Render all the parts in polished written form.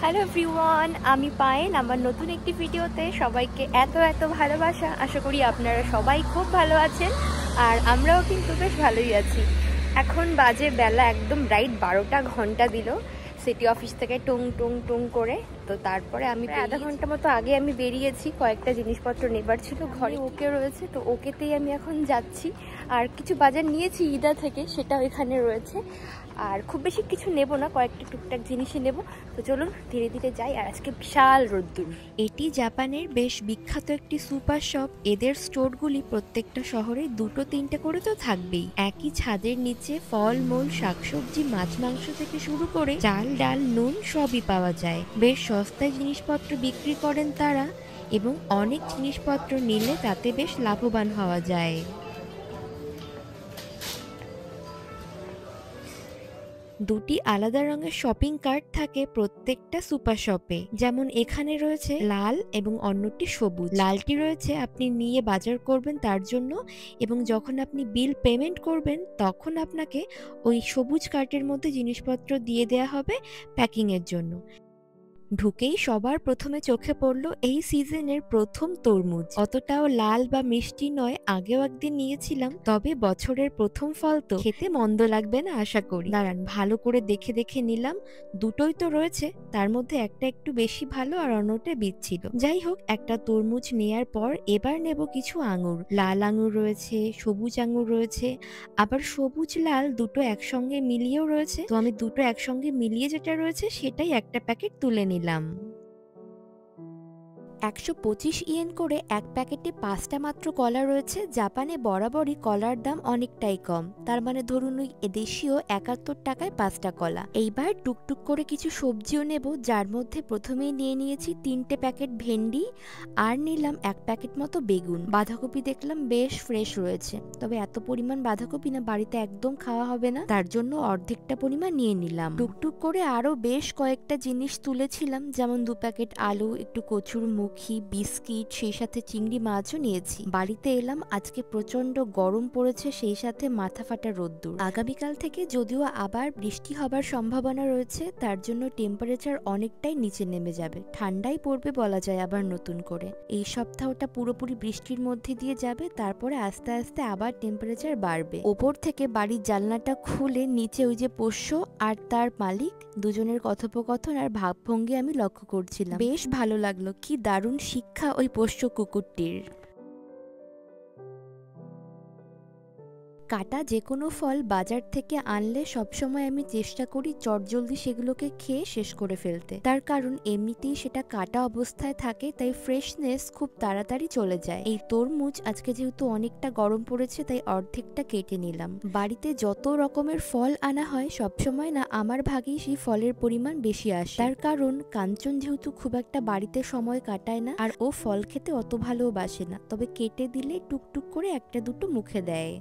Hello everyone, আমি পায়েল। আমার নতুন একটি ভিডিওতে সবাইকে এত এত ভালোবাসা। আশা করি আপনারা সবাই খুব ভালো আছেন, আর আমরাও কিন্তু বেশ ভালোই আছি। এখন বাজে বেলা একদম রাইট 12টা ঘন্টা দিল সিটি অফিস থেকে টুং টুং টুং করে। তো তারপরে আমি আধা ঘন্টা মতো আগে আমি বেরিয়েছি, কয়েকটা জিনিসপত্র নেবার ছিল, ঘরে ওকে রয়েছে, তো ওকেতেই আমি এখন যাচ্ছি। আর কিছু বাজার নিয়েছি ইদা থেকে, সেটাও এখানে রয়েছে। আর খুব বেশি কিছু নেব না, কয়েকটা টুকটাক জিনিসই নেব। তো চলুন ধীরে ধীরে যাই। আর আজকে বিশাল রোদ্দুর। এটি জাপানের বেশ বিখ্যাত একটি সুপার শপ। এদের স্টোরগুলি প্রত্যেকটা শহরে দুটো তিনটে করে তো থাকবেই। একই ছাদের নিচে ফল মূল শাকসবজি মাছ মাংস থেকে শুরু করে চাল ডাল নুন সবই পাওয়া যায়। বেশ সস্তায় জিনিসপত্র বিক্রি করেন তারা, এবং অনেক জিনিসপত্র নিলে তাতে বেশ লাভবান হওয়া যায়। দুটি আলাদা রঙের শপিং কার্ট থাকে প্রত্যেকটা সুপার শপে। যেমন এখানে রয়েছে লাল এবং অন্যটি সবুজ। লালটি রয়েছে আপনি নিয়ে বাজার করবেন তার জন্য, এবং যখন আপনি বিল পেমেন্ট করবেন তখন আপনাকে ওই সবুজ কার্টের মধ্যে জিনিসপত্র দিয়ে দেয়া হবে প্যাকিং এর জন্য। ঢুকেই সবার প্রথমে চোখে পড়লো এই সিজনের প্রথম তরমুজ। অতটাও লাল বা মিষ্টি নয়, আগেও একদিন নিয়েছিলাম, তবে বছরের প্রথম ফল তো খেতে মন্দ লাগবে না আশা করি। দাঁড়ান ভালো করে দেখে দেখে নিলাম, দুটোই তো রয়েছে, তার মধ্যে একটা একটু বেশি ভালো আর অন্যটা বিচ্ছিল। যাই হোক, একটা তরমুজ নেয়ার পর এবার নেব কিছু আঙুর। লাল আঙুর রয়েছে, সবুজ আঙুর রয়েছে, আবার সবুজ লাল দুটো একসঙ্গে মিলিয়েও রয়েছে। তো আমি দুটো একসঙ্গে মিলিয়ে যেটা রয়েছে সেটাই একটা প্যাকেট তুলে নিলাম। 125 ইয়েন করে এক প্যাকেটে 5টা মাত্র কলা রয়েছে। জাপানে বরাবরই কলার দাম অনেকটাই কম, তার মানে ধরুন ওই দেশীয় 71 টাকায় 5টা কলা। এইবার টুকটুক করে কিছু সবজিও নেব, যার মধ্যে প্রথমেই নিয়ে নিয়েছি 3টে প্যাকেট ভেন্ডি, আর নিলাম 1 প্যাকেট মতো বেগুন। বাঁধাকপি দেখলাম বেশ ফ্রেশ রয়েছে, তবে এত পরিমাণ বাঁধাকপি না বাড়িতে একদম খাওয়া হবে না, তার জন্য অর্ধেকটা পরিমাণ নিয়ে নিলাম। টুকটুক করে আরো বেশ কয়েকটা জিনিস তুলেছিলাম, যেমন 2 প্যাকেট আলু, একটু কচুর মুখি, বিস্কিট, সেই সাথে চিংড়ি মাছও নিয়েছি। বাড়িতে এলাম, আজকে প্রচন্ড গরম পড়েছে, সেই সাথে মাথা ফাটা রোদ্দুর। আগামীকাল থেকে যদিও আবার বৃষ্টি হবার সম্ভাবনা রয়েছে, তার জন্য টেম্পারেচার অনেকটাই নিচে নেমে যাবে, ঠান্ডাই পড়বে বলা যায় আবার নতুন করে। এই সপ্তাহটা পুরোপুরি বৃষ্টির মধ্যে দিয়ে যাবে, তারপরে আস্তে আস্তে আবার টেম্পারেচার বাড়বে। ওপর থেকে বাড়ির জানলাটা খুলে নিচে ওই যে পোষ্য আর তার মালিক দুজনের কথোপকথন আর ভাবভঙ্গি আমি লক্ষ্য করছিলাম। বেশ ভালো লাগলো, কি দারুণ শিক্ষা ওই পোষ্য কুকুরটির। কাটা যে কোনো ফল বাজার থেকে আনলে সবসময় আমি চেষ্টা করি চটজলদি সেগুলোকে খেয়ে শেষ করে ফেলতে, তার কারণ এমনিতেই সেটা কাটা অবস্থায় থাকে, তাই ফ্রেশনেস খুব তাড়াতাড়ি চলে যায়। এই তরমুজ আজকে যেহেতু অনেকটা গরম পড়েছে, তাই অর্ধেকটা কেটে নিলাম। বাড়িতে যত রকমের ফল আনা হয় সবসময় না আমার ভাগেই সেই ফলের পরিমাণ বেশি আসে, তার কারণ কাঞ্চন যেহেতু খুব একটা বাড়িতে সময় কাটায় না, আর ও ফল খেতে অত ভালোবাসে না, তবে কেটে দিলে টুকটুক করে একটা দুটো মুখে দেয়।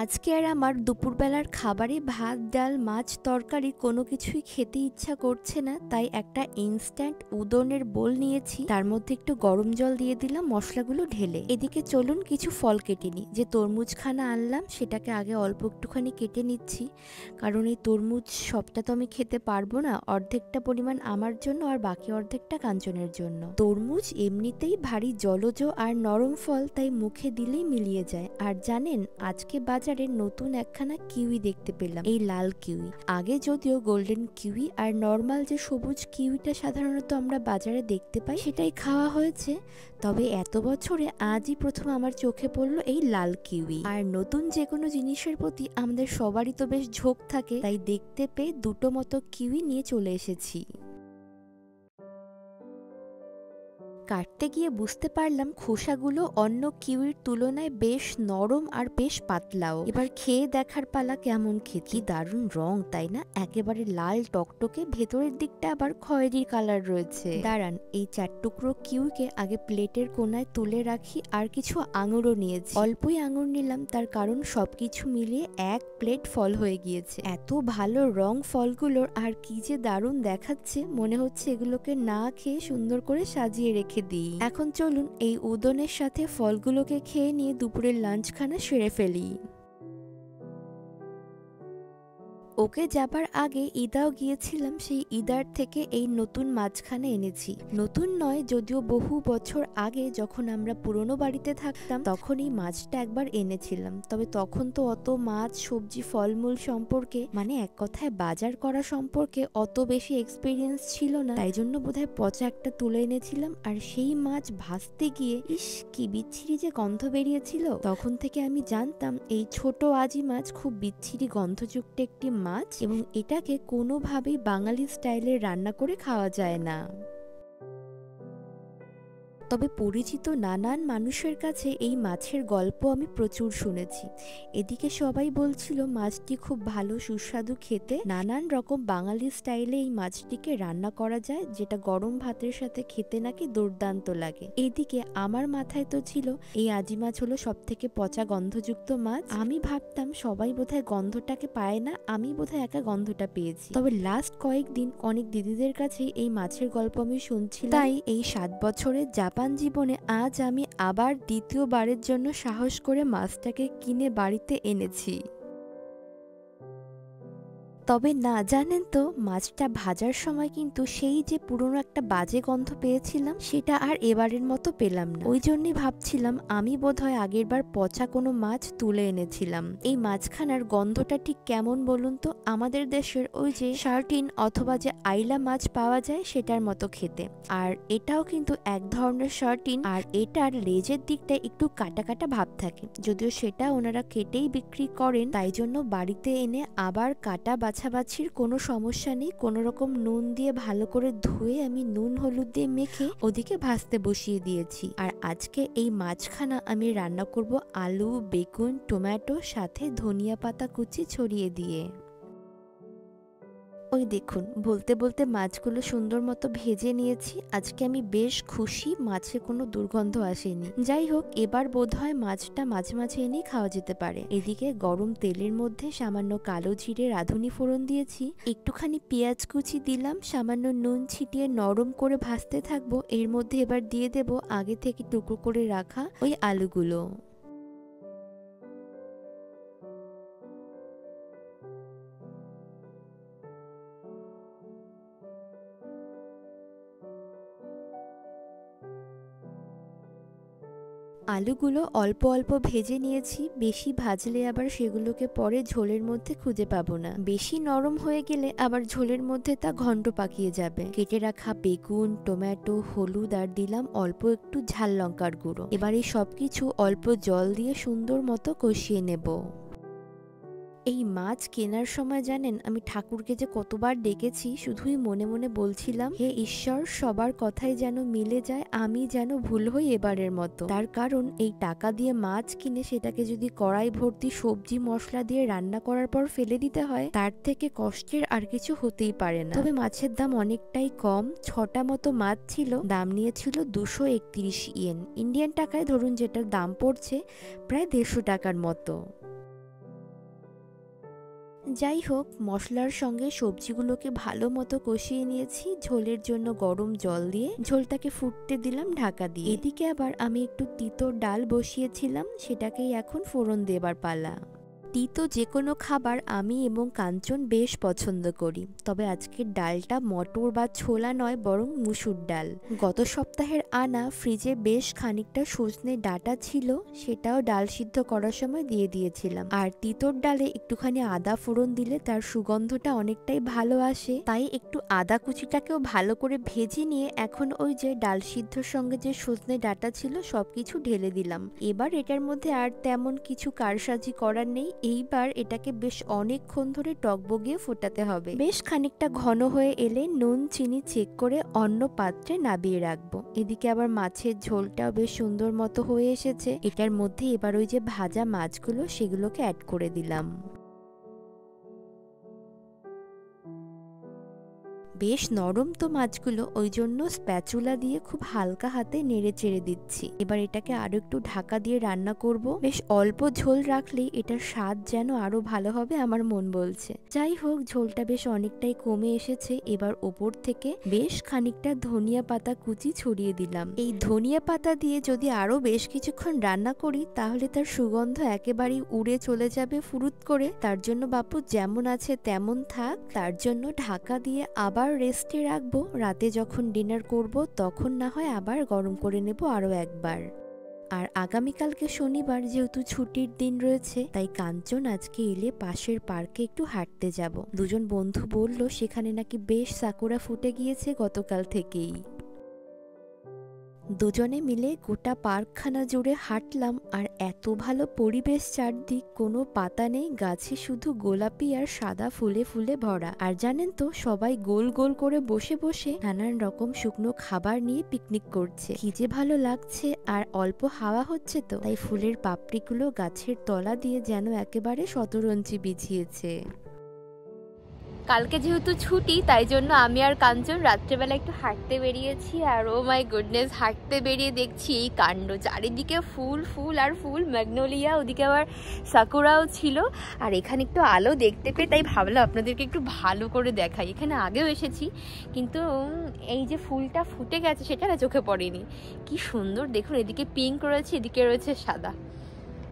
আজকে আর আমার দুপুরবেলার খাবারে ভাত ডাল মাছ তরকারি কোনো কিছুই খেতে ইচ্ছা করছে না, তাই একটা ইনস্ট্যান্ট উদনের বোল নিয়েছি, তার মধ্যে একটু গরম জল দিয়ে দিলাম মশলাগুলো ঢেলে। এদিকে চলুন কিছু ফল কেটে নিই। যে তরমুজখানা আনলাম সেটাকে আগে অল্প একটুখানি কেটে নিচ্ছি, কারণ এই তরমুজ সবটা তো আমি খেতে পারবো না, অর্ধেকটা পরিমাণ আমার জন্য আর বাকি অর্ধেকটা কাঞ্চনের জন্য। তরমুজ এমনিতেই ভারী জলজ আর নরম ফল, তাই মুখে দিলেই মিলিয়ে যায়। আর জানেন, আজকে বাজারে নতুন একখানা কিউই দেখতে পেলাম, এই লাল কিউই। আগে যদিও গোল্ডেন কিউই আর নর্মাল যে সবুজ কিউইটা সাধারণত আমরা বাজারে দেখতে পাই সেটাই খাওয়া হয়েছে, তবে এত বছরে আজই প্রথম আমার চোখে পড়লো এই লাল কিউই। আর নতুন যে কোনো জিনিসের প্রতি আমাদের সবারই তো বেশ ঝোঁক থাকে, তাই দেখতে পেয়ে দুটো মতো কিউই নিয়ে চলে এসেছি। কাটতে গিয়ে বুঝতে পারলাম খোসাগুলো অন্য কিউইর তুলনায় বেশ নরম আর বেশ পাতলাও। এবার খেয়ে দেখার পালা কেমন খেতে। কি দারুণ রং তাই না, একেবারে লাল টকটকে, ভেতরের দিকটা আবার খয়েরি কালার রয়েছে। দাঁড়ান, এই 4 টুকরো কিউইকে আগে প্লেটের কোনায় তুলে রাখি। আর কিছু আঙুরও নিয়েছি, অল্পই আঙুর নিলাম, তার কারণ সবকিছু মিলিয়ে 1 প্লেট ফল হয়ে গিয়েছে। এত ভালো রং ফলগুলোর, আর কি যে দারুণ দেখাচ্ছে, মনে হচ্ছে এগুলোকে না খেয়ে সুন্দর করে সাজিয়ে রেখে দিই। এখন চলুন এই উদনের সাথে ফলগুলোকে খেয়ে নিয়ে দুপুরের লাঞ্চখানা সেরে ফেলি। ওকে যাবার আগে ইদাও গিয়েছিলাম, সেই ইদার থেকে এই নতুন মাছখানে এনেছি। নতুন নয় যদিও, বহু বছর আগে যখন আমরা পুরনো বাড়িতে থাকতাম তখন এই মাছটা একবার এনেছিলাম। তবে তখন তো অত মাছ সবজি ফলমূল সম্পর্কে, মানে এক কথায় বাজার করা সম্পর্কে অত বেশি এক্সপিরিয়েন্স ছিল না, তাই জন্য বোধহয় পচা একটা তুলে এনেছিলাম। আর সেই মাছ ভাজতে গিয়ে ইস কি বিচ্ছিরি যে গন্ধ বেরিয়েছিল। তখন থেকে আমি জানতাম এই ছোট আজি মাছ খুব বিচ্ছিরি গন্ধযুক্ত একটি মাছ এবং এটাকে কোনোভাবেই বাঙালি স্টাইলে রান্না করে খাওয়া যায় না। তবে পরিচিত নানান মানুষের কাছে এই মাছের গল্প আমি প্রচুর শুনেছি। এদিকে সবাই বলছিল মাছটি খুব ভালো সুস্বাদু খেতে, নানান রকম বাঙালি স্টাইলে এই মাছটিকে রান্না করা যায়, যেটা গরম ভাতের সাথে খেতে নাকি দুর্দান্ত লাগে। এদিকে আমার মাথায় তো ছিল এই আজি মাছ হলো সব থেকে পচা গন্ধযুক্ত মাছ। আমি ভাবতাম সবাই বোধহয় গন্ধটাকে পায় না, আমি বোধহয় একা গন্ধটা পেয়েছি। তবে লাস্ট কয়েকদিন অনেক দিদিদের কাছে এই মাছের গল্প আমি শুনছিলাম, তাই এই 7 বছরের জাপান জীবনে আজ আমি আবার দ্বিতীয়বারের জন্য সাহস করে মাছটাকে কিনে বাড়িতে এনেছি। তবে না জানেন তো, মাছটা ভাজার সময় কিন্তু সেই যে পুরনো একটা বাজে গন্ধ পেয়েছিলাম সেটা আর এবারের মতো পেলাম না। ওই জন্যই ভাবছিলাম আমি বোধহয় আগের বার পচা কোনো মাছ তুলে এনেছিলাম। এই মাছখানার গন্ধটা ঠিক কেমন বলুন তো? আমাদের দেশের ওই যে সার্টিন অথবা যে আইলা মাছ পাওয়া যায় সেটার মতো খেতে। আর এটাও কিন্তু এক ধরনের সার্টিন, আর এটার লেজের দিকটা একটু কাটা কাটা ভাব থাকে, যদিও সেটা ওনারা কেটেই বিক্রি করেন, তাই জন্য বাড়িতে এনে আবার কাটা বাছাবাছির কোনো সমস্যা নেই। কোনো রকম নুন দিয়ে ভালো করে ধুয়ে আমি নুন হলুদ দিয়ে মেখে ওদিকে ভাজতে বসিয়ে দিয়েছি। আর আজকে এই মাছখানা আমি রান্না করব আলু, বেগুন, টমেটো সাথে ধনিয়া পাতা কুচি ছড়িয়ে দিয়ে। ওই দেখুন, বলতে বলতে মাছগুলো সুন্দর মতো ভেজে নিয়েছি। আজকে আমি বেশ খুশি, মাছে কোনো দুর্গন্ধ আসেনি। যাই হোক, এবার বোধহয় মাছটা মাঝে মাঝে এনেই খাওয়া যেতে পারে। এদিকে গরম তেলের মধ্যে সামান্য কালো জিরে রাঁধুনি ফোড়ন দিয়েছি, একটুখানি পেঁয়াজ কুচি দিলাম, সামান্য নুন ছিটিয়ে নরম করে ভাজতে থাকবো। এর মধ্যে এবার দিয়ে দেব আগে থেকে টুকরো করে রাখা ওই আলুগুলো। আলুগুলো অল্প অল্প ভেজে নিয়েছি, বেশি ভাজলে আবার সেগুলোকে পরে ঝোলের মধ্যে খুঁজে পাবো না। বেশি নরম হয়ে গেলে আবার ঝোলের মধ্যে তা ঘন্ট পাকিয়ে যাবে। কেটে রাখা বেগুন, টমেটো, হলুদ আর দিলাম অল্প একটু ঝাল লঙ্কার গুঁড়ো। এবার এই সবকিছু অল্প জল দিয়ে সুন্দর মতো কষিয়ে নেব। এই মাছ কেনার সময় জানেন আমি ঠাকুরকে যে কতবার ডেকেছি, শুধুই মনে মনে বলছিলাম হে ঈশ্বর সবার কথাই যেন মিলে যায়, আমি যেন ভুল হই এবারের মতো। তার কারণ এই টাকা দিয়ে মাছ কিনে সেটাকে যদি কড়াই ভর্তি সবজি মশলা দিয়ে রান্না করার পর ফেলে দিতে হয়, তার থেকে কষ্টের আর কিছু হতেই পারে না। তবে মাছের দাম অনেকটাই কম, 6টা মতো মাছ ছিল, দাম নিয়েছিল 231 ইয়েন। ইন্ডিয়ান টাকায় ধরুন যেটার দাম পড়ছে প্রায় 150 টাকার মতো। যাই হোক, মশলার সঙ্গে সবজিগুলোকে ভালো মতো কষিয়ে নিয়েছি। ঝোলের জন্য গরম জল দিয়ে ঝোলটাকে ফুটতে দিলাম ঢাকা দিয়ে। এদিকে আবার আমি একটু তিতো ডাল বসিয়েছিলাম, সেটাকেই এখন ফোড়ন দেবার পালা। তিতো যে কোনো খাবার আমি এবং কাঞ্চন বেশ পছন্দ করি, তবে আজকের ডালটা মটর বা ছোলা নয় বরং মুসুর ডাল। গত সপ্তাহের আনা ফ্রিজে বেশ খানিকটা সজনে ডাঁটা ছিল, সেটাও ডাল সিদ্ধ করার সময় দিয়ে দিয়েছিলাম। আর তিতোর ডালে একটুখানি আদা ফোড়ন দিলে তার সুগন্ধটা অনেকটাই ভালো আসে, তাই একটু আদা কুচিটাকেও ভালো করে ভেজে নিয়ে এখন ওই যে ডাল সিদ্ধর সঙ্গে যে সজনে ডাঁটা ছিল সবকিছু ঢেলে দিলাম। এবার এটার মধ্যে আর তেমন কিছু কারসাজি করার নেই, এইবার এটাকে বেশ অনেকক্ষণ ধরে টকবগিয়ে ফোটাতে হবে। বেশ খানিকটা ঘন হয়ে এলে নুন চিনি চেক করে অন্য পাত্রে নামিয়ে রাখবো। এদিকে আবার মাছের ঝোলটাও বেশ সুন্দর মতো হয়ে এসেছে। এটার মধ্যে এবার ওই যে ভাজা মাছগুলো সেগুলোকে অ্যাড করে দিলাম। বেশ নরম তো মাছগুলো, ওই জন্য স্প্যাচুলা দিয়ে খুব হালকা হাতে নেড়ে চেড়ে দিচ্ছি। এবার এটাকে আরো একটু ঢাকা দিয়ে রান্না করব। বেশ অল্প ঝোল রাখলেই এটার স্বাদ যেন আরো ভালো হবে আমার মন বলছে। যাই হোক, ঝোলটা বেশ অনেকটাই কমে এসেছে। এবার ওপর থেকে বেশ খানিকটা ধনিয়া পাতা কুচি ছড়িয়ে দিলাম। এই ধনিয়া পাতা দিয়ে যদি আরো বেশ কিছুক্ষণ রান্না করি তাহলে তার সুগন্ধ একেবারেই উড়ে চলে যাবে ফুরুত করে। তার জন্য বাপু যেমন আছে তেমন থাক। তার জন্য ঢাকা দিয়ে আবার রেস্টে রাখবো। রাতে যখন ডিনার করব তখন না হয় আবার গরম করে নেব আরো একবার। আর আগামীকালকে শনিবার, যেহেতু ছুটির দিন রয়েছে, তাই কাঞ্চন আজকে এলে পাশের পার্কে একটু হাঁটতে যাব। দুজন বন্ধু বলল সেখানে নাকি বেশ সাকুরা ফুটে গিয়েছে গতকাল থেকেই। দুজনে মিলে গোটা পার্কখানা জুড়ে হাঁটলাম। আর এত ভালো পরিবেশ, চারদিক কোনো পাতা নেই, গাছে শুধু গোলাপি আর সাদা ফুলে ফুলে ভরা। আর জানেন তো, সবাই গোল গোল করে বসে বসে নানান রকম শুকনো খাবার নিয়ে পিকনিক করছে। কি যে ভালো লাগছে, আর অল্প হাওয়া হচ্ছে তো, তাই ফুলের পাপড়িগুলো গাছের তলা দিয়ে যেন একেবারে শতরঞ্চি বিছিয়েছে। কালকে যেহেতু ছুটি, তাই জন্য আমি আর কাঞ্চন রাত্রেবেলা একটু হাঁটতে বেরিয়েছি। আর ও মাই গুডনেস, হাঁটতে বেরিয়ে দেখছি এই কাণ্ড, চারিদিকে ফুল ফুল আর ফুল, ম্যাগনোলিয়া, ওদিকে আবার সাকুরাও ছিল। আর এখানে একটু আলো দেখতে পেয়ে তাই ভাবলাম আপনাদেরকে একটু ভালো করে দেখাই। এখানে আগেও এসেছি, কিন্তু এই যে ফুলটা ফুটে গেছে সেটা না চোখে পড়েনি। কি সুন্দর দেখুন, এদিকে পিঙ্ক রয়েছে, এদিকে রয়েছে সাদা।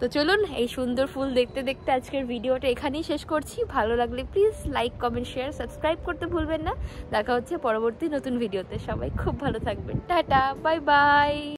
তো চলুন, এই সুন্দর ফুল দেখতে দেখতে আজকের ভিডিওটা এখানেই শেষ করছি। ভালো লাগলে please like, comment, share, subscribe করতে ভুলবেন না। দেখা হচ্ছে পরবর্তী নতুন ভিডিওতে। সবাই খুব ভালো থাকবেন। Tata, bye bye.